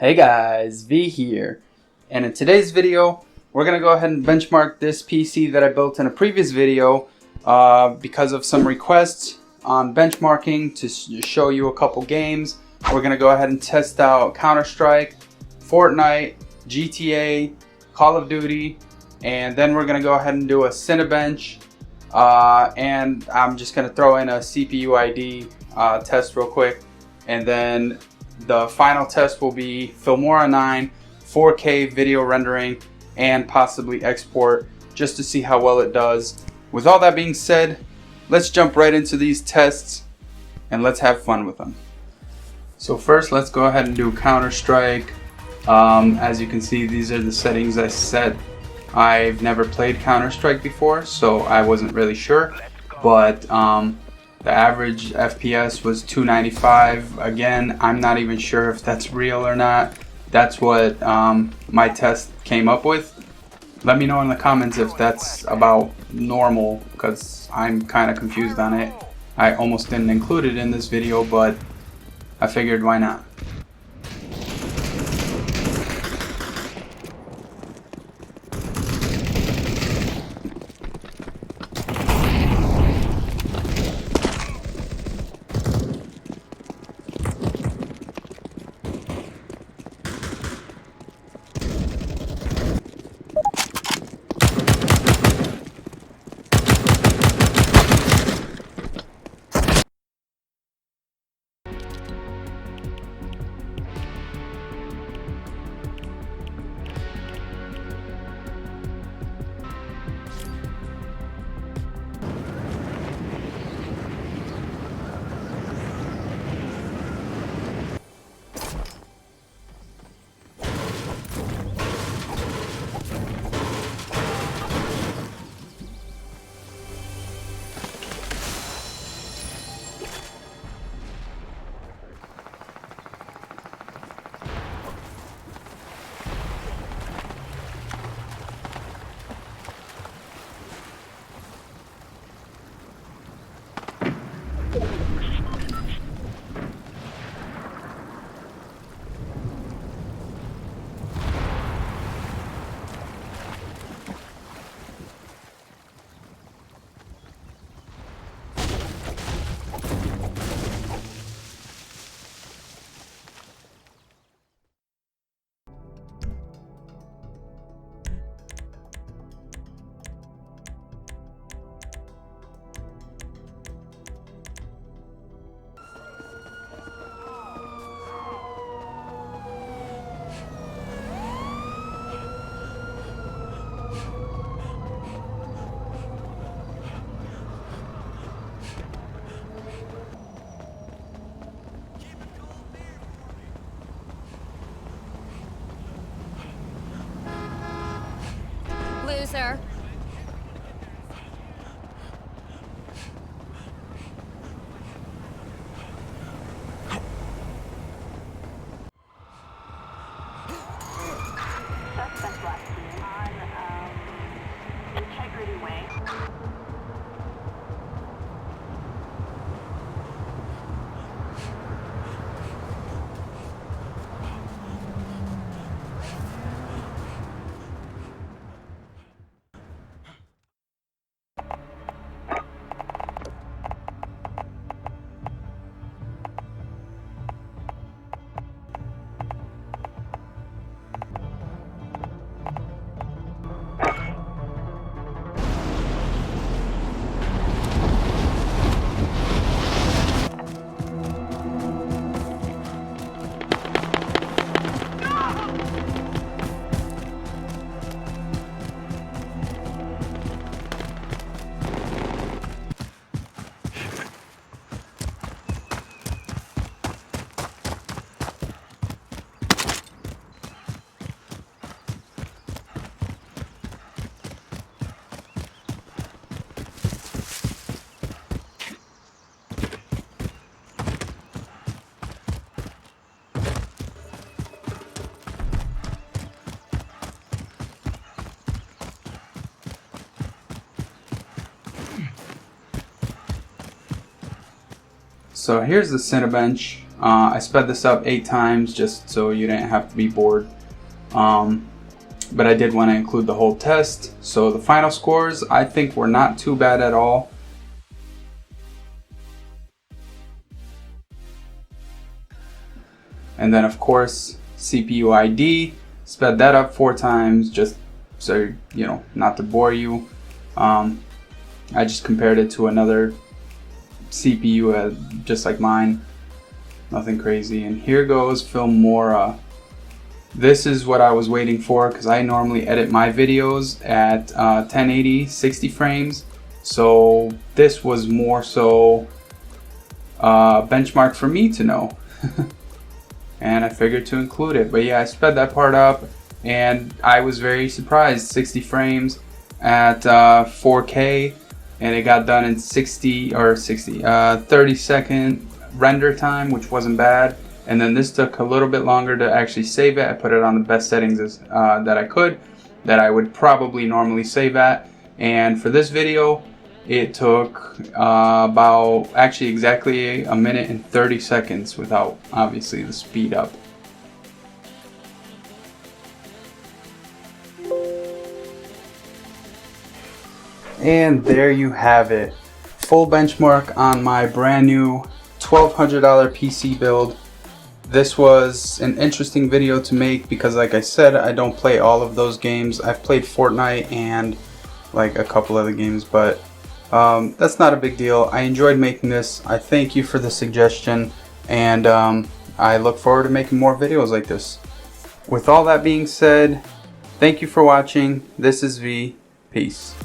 Hey guys, V here, and in today's video we're going to go ahead and benchmark this PC that I built in a previous video because of some requests on benchmarking to show you a couple games. We're going to go ahead and test out Counter-Strike, Fortnite, GTA, Call of Duty, and then we're going to go ahead and do a Cinebench, and I'm just going to throw in a CPU ID test real quick, and then the final test will be Filmora 9, 4K video rendering, and possibly export, just to see how well it does. With all that being said, let's jump right into these tests and let's have fun with them. So first, let's go ahead and do Counter-Strike. As you can see, these are the settings I set. I've never played Counter-Strike before, so I wasn't really sure, but the average FPS was 295. Again, I'm not even sure if that's real or not. That's what my test came up with. Let me know in the comments if that's about normal, because I'm kind of confused on it. I almost didn't include it in this video, but I figured why not. Loser. Suspect last seen on Integrity Way. So here's the Cinebench. I sped this up 8 times just so you didn't have to be bored. But I did want to include the whole test. So the final scores I think were not too bad at all. And then of course CPU ID, sped that up 4 times just so you know, not to bore you. I just compared it to another CPU just like mine, nothing crazy. And here goes Filmora. This is what I was waiting for because I normally edit my videos at 1080 60 frames, so this was more so benchmark for me to know. And I figured to include it. But yeah, I sped that part up and I was very surprised. 60 frames at 4K, and it got done in 30-second render time, which wasn't bad. And then this took a little bit longer to actually save it. I put it on the best settings that I could, that I would probably normally save at. And for this video, it took about actually exactly 1 minute and 30 seconds without obviously the speed up. And there you have it. Full benchmark on my brand new $1,200 PC build. This was an interesting video to make because, like I said, I don't play all of those games. I've played Fortnite and like a couple other games, but that's not a big deal. I enjoyed making this. I thank you for the suggestion, and I look forward to making more videos like this. With all that being said, thank you for watching. This is V. Peace.